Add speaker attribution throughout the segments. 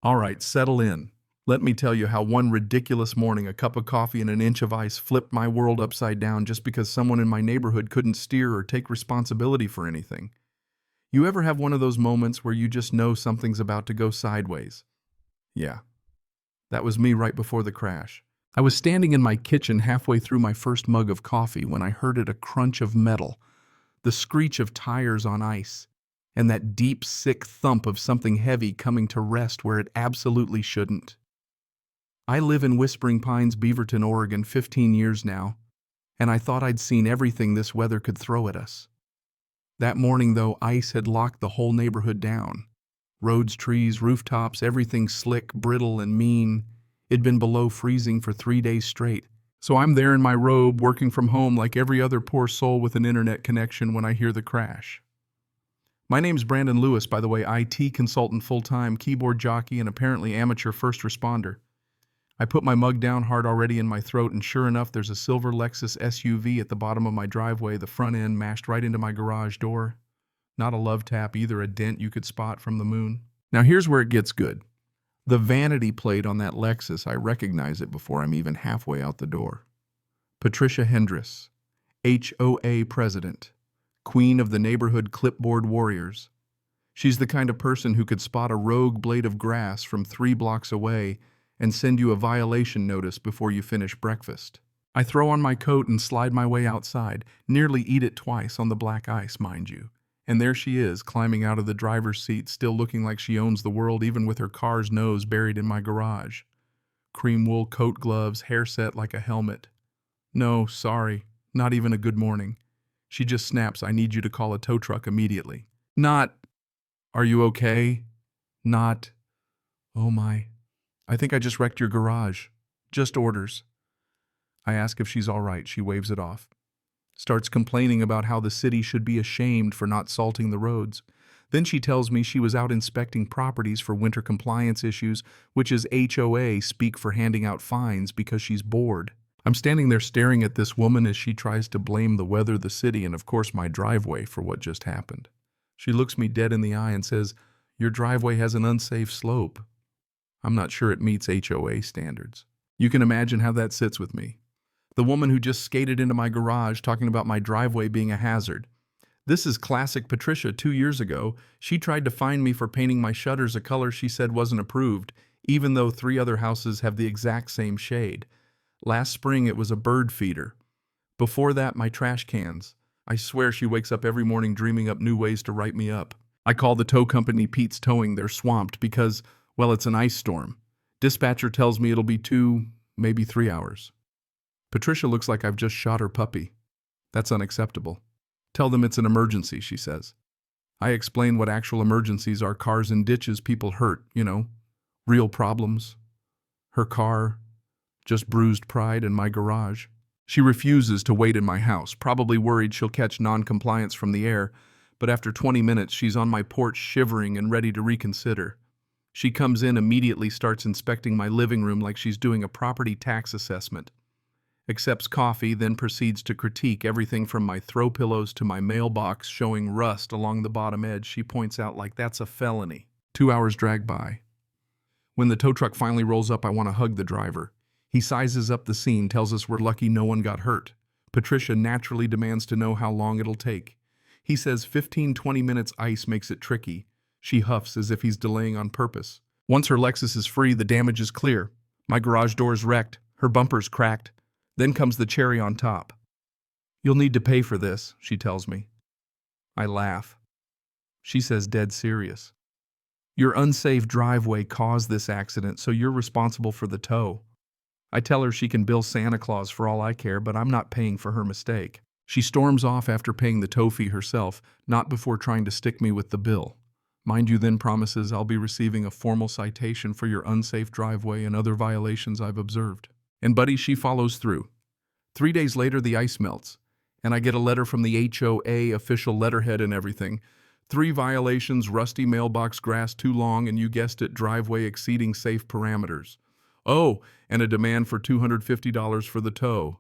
Speaker 1: All right, settle in. Let me tell you how one ridiculous morning a cup of coffee and an inch of ice flipped my world upside down just because someone in my neighborhood couldn't steer or take responsibility for anything. You ever have one of those moments where you just know something's about to go sideways? Yeah, that was me right before the crash. I was standing in my kitchen halfway through my first mug of coffee when I heard a crunch of metal, the screech of tires on ice, and that deep, sick thump of something heavy coming to rest where it absolutely shouldn't. I live in Whispering Pines, Beaverton, Oregon, 15 years now, and I thought I'd seen everything this weather could throw at us. That morning, though, ice had locked the whole neighborhood down. Roads, trees, rooftops, everything slick, brittle, and mean. It'd been below freezing for 3 days straight. So I'm there in my robe, working from home like every other poor soul with an internet connection when I hear the crash. My name's Brandon Lewis, by the way, IT consultant full-time, keyboard jockey, and apparently amateur first responder. I put my mug down hard already in my throat, and sure enough, there's a silver Lexus SUV at the bottom of my driveway, the front end mashed right into my garage door. Not a love tap either, a dent you could spot from the moon. Now here's where it gets good. The vanity plate on that Lexus, I recognize it before I'm even halfway out the door. Patricia Hendress, HOA President, Queen of the Neighborhood Clipboard Warriors. She's the kind of person who could spot a rogue blade of grass from 3 blocks away and send you a violation notice before you finish breakfast. I throw on my coat and slide my way outside, nearly eat it twice on the black ice, mind you. And there she is, climbing out of the driver's seat, still looking like she owns the world, even with her car's nose buried in my garage. Cream wool coat gloves, hair set like a helmet. No, sorry, not even a good morning. She just snaps, "I need you to call a tow truck immediately." Not, "Are you okay?" Not, "Oh my, I think I just wrecked your garage." Just orders. I ask if she's all right. She waves it off. Starts complaining about how the city should be ashamed for not salting the roads. Then she tells me she was out inspecting properties for winter compliance issues, which is HOA speak for handing out fines, because she's bored. I'm standing there staring at this woman as she tries to blame the weather, the city, and of course my driveway for what just happened. She looks me dead in the eye and says, "Your driveway has an unsafe slope." I'm not sure it meets HOA standards. You can imagine how that sits with me. The woman who just skated into my garage talking about my driveway being a hazard. This is classic Patricia. 2 years ago, she tried to fine me for painting my shutters a color she said wasn't approved, even though 3 other houses have the exact same shade. Last spring, it was a bird feeder. Before that, my trash cans. I swear she wakes up every morning dreaming up new ways to write me up. I call the tow company Pete's Towing. They're swamped because, well, it's an ice storm. Dispatcher tells me it'll be 2, maybe 3 hours. Patricia looks like I've just shot her puppy. That's unacceptable. Tell them it's an emergency, she says. I explain what actual emergencies are: cars in ditches, people hurt, real problems. Her car, just bruised pride in my garage. She refuses to wait in my house, probably worried she'll catch non-compliance from the air, but after 20 minutes she's on my porch shivering and ready to reconsider. She comes in, immediately starts inspecting my living room like she's doing a property tax assessment. Accepts coffee, then proceeds to critique everything from my throw pillows to my mailbox showing rust along the bottom edge. She points out like that's a felony. 2 hours drag by. When the tow truck finally rolls up, I want to hug the driver. He sizes up the scene, tells us we're lucky no one got hurt. Patricia naturally demands to know how long it'll take. He says 15-20 minutes ice makes it tricky. She huffs as if he's delaying on purpose. Once her Lexus is free, the damage is clear. My garage door's wrecked, her bumper's cracked. Then comes the cherry on top. "You'll need to pay for this," she tells me. I laugh. She says dead serious. "Your unsafe driveway caused this accident, so you're responsible for the tow." I tell her she can bill Santa Claus for all I care, but I'm not paying for her mistake. She storms off after paying the tow fee herself, not before trying to stick me with the bill. Mind you, then promises I'll be receiving a formal citation for your unsafe driveway and other violations I've observed. And buddy, she follows through. 3 days later, the ice melts, and I get a letter from the HOA official letterhead and everything. 3 violations: rusty mailbox, grass too long, and you guessed it, driveway exceeding safe parameters. Oh, and a demand for $250 for the tow.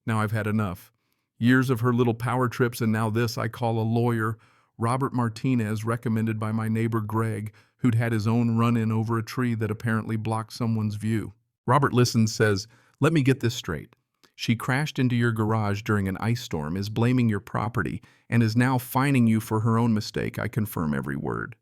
Speaker 1: Now I've had enough. Years of her little power trips, and now this. I call a lawyer, Robert Martinez, recommended by my neighbor Greg, who'd had his own run-in over a tree that apparently blocked someone's view. Robert listens, says, "Let me get this straight. She crashed into your garage during an ice storm, is blaming your property, and is now fining you for her own mistake." I confirm every word.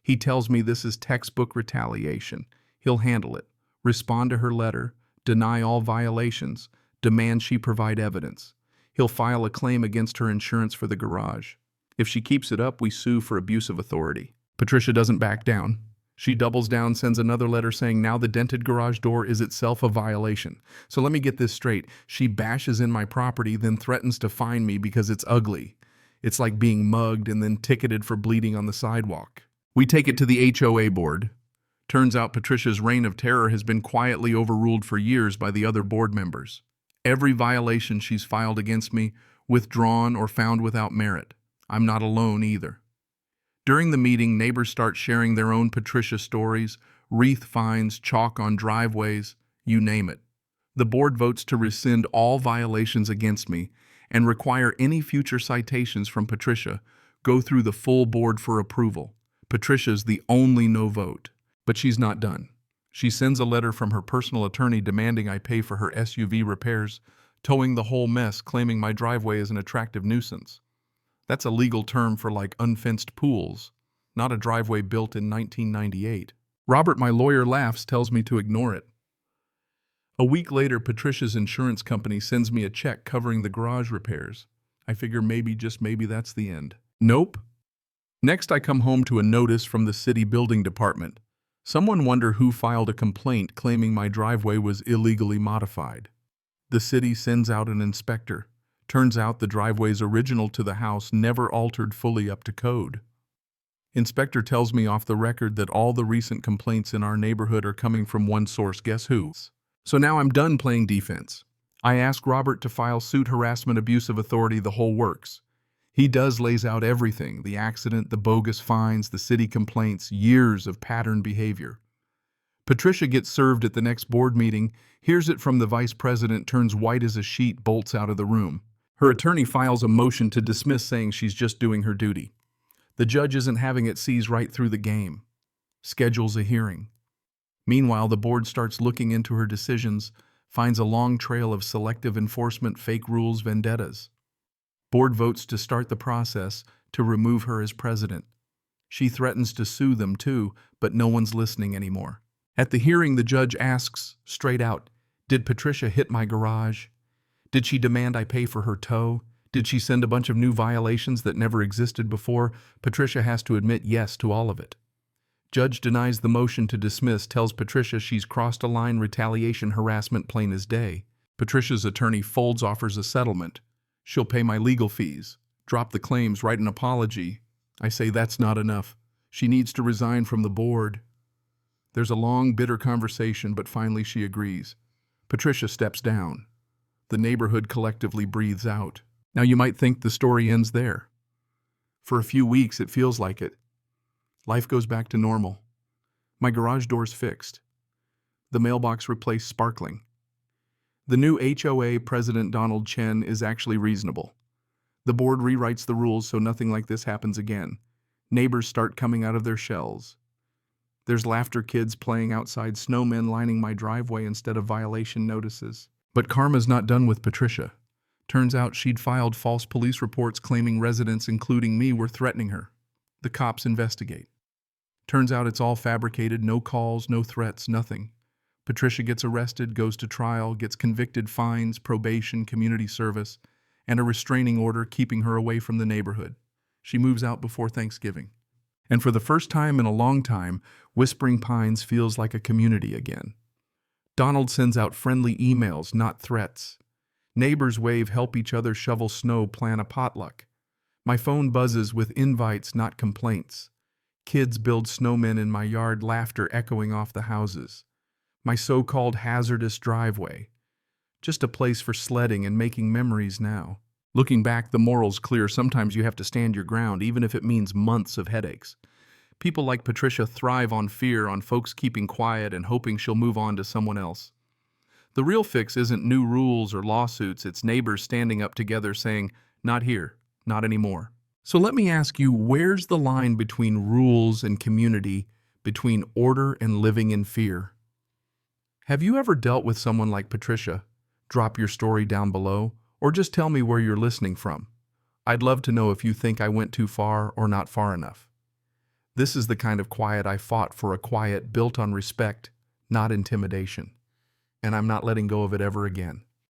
Speaker 1: He tells me this is textbook retaliation. He'll handle it, respond to her letter, deny all violations, demand she provide evidence. He'll file a claim against her insurance for the garage. If she keeps it up, we sue for abuse of authority. Patricia doesn't back down. She doubles down, sends another letter saying now the dented garage door is itself a violation. So let me get this straight. She bashes in my property, then threatens to fine me because it's ugly. It's like being mugged and then ticketed for bleeding on the sidewalk. We take it to the HOA board. Turns out Patricia's reign of terror has been quietly overruled for years by the other board members. Every violation she's filed against me, withdrawn or found without merit. I'm not alone either. During the meeting, neighbors start sharing their own Patricia stories, wreath fines, chalk on driveways, you name it. The board votes to rescind all violations against me and require any future citations from Patricia go through the full board for approval. Patricia's the only no vote. But she's not done. She sends a letter from her personal attorney demanding I pay for her SUV repairs, towing the whole mess, claiming my driveway is an attractive nuisance. That's a legal term for like unfenced pools, not a driveway built in 1998. Robert, my lawyer, laughs, tells me to ignore it. A week later, Patricia's insurance company sends me a check covering the garage repairs. I figure maybe, just maybe, that's the end. Nope. Next, I come home to a notice from the city building department. Someone wonder who filed a complaint claiming my driveway was illegally modified. The city sends out an inspector. Turns out the driveway's original to the house, never altered, fully up to code. Inspector tells me off the record that all the recent complaints in our neighborhood are coming from one source. Guess who? So now I'm done playing defense. I ask Robert to file suit, harassment, abuse of authority, the whole works. He lays out everything, the accident, the bogus fines, the city complaints, years of pattern behavior. Patricia gets served at the next board meeting, hears it from the vice president, turns white as a sheet, bolts out of the room. Her attorney files a motion to dismiss saying she's just doing her duty. The judge isn't having it, sees right through the game. Schedules a hearing. Meanwhile, the board starts looking into her decisions, finds a long trail of selective enforcement, fake rules, vendettas. Board votes to start the process to remove her as president. She threatens to sue them too, but no one's listening anymore. At the hearing, the judge asks, straight out, did Patricia hit my garage? Did she demand I pay for her tow? Did she send a bunch of new violations that never existed before? Patricia has to admit yes to all of it. Judge denies the motion to dismiss, tells Patricia she's crossed a line, retaliation, harassment, plain as day. Patricia's attorney folds, offers a settlement. She'll pay my legal fees, drop the claims, write an apology. I say that's not enough. She needs to resign from the board. There's a long, bitter conversation, but finally she agrees. Patricia steps down. The neighborhood collectively breathes out. Now you might think the story ends there. For a few weeks, it feels like it. Life goes back to normal. My garage door's fixed. The mailbox replaced, sparkling. The new HOA President, Donald Chen, is actually reasonable. The board rewrites the rules so nothing like this happens again. Neighbors start coming out of their shells. There's laughter, kids playing outside, snowmen lining my driveway instead of violation notices. But karma's not done with Patricia. Turns out she'd filed false police reports claiming residents, including me, were threatening her. The cops investigate. Turns out it's all fabricated, no calls, no threats, nothing. Patricia gets arrested, goes to trial, gets convicted, fines, probation, community service, and a restraining order keeping her away from the neighborhood. She moves out before Thanksgiving. And for the first time in a long time, Whispering Pines feels like a community again. Donald sends out friendly emails, not threats. Neighbors wave, help each other, shovel snow, plan a potluck. My phone buzzes with invites, not complaints. Kids build snowmen in my yard, laughter echoing off the houses. My so-called hazardous driveway. Just a place for sledding and making memories now. Looking back, the moral's clear. Sometimes you have to stand your ground, even if it means months of headaches. People like Patricia thrive on fear, on folks keeping quiet and hoping she'll move on to someone else. The real fix isn't new rules or lawsuits, it's neighbors standing up together saying, not here, not anymore. So let me ask you, where's the line between rules and community between order and living in fear. Have you ever dealt with someone like Patricia? Drop your story down below, or just tell me where you're listening from. I'd love to know if you think I went too far or not far enough. This is the kind of quiet I fought for, a quiet built on respect, not intimidation. And I'm not letting go of it ever again.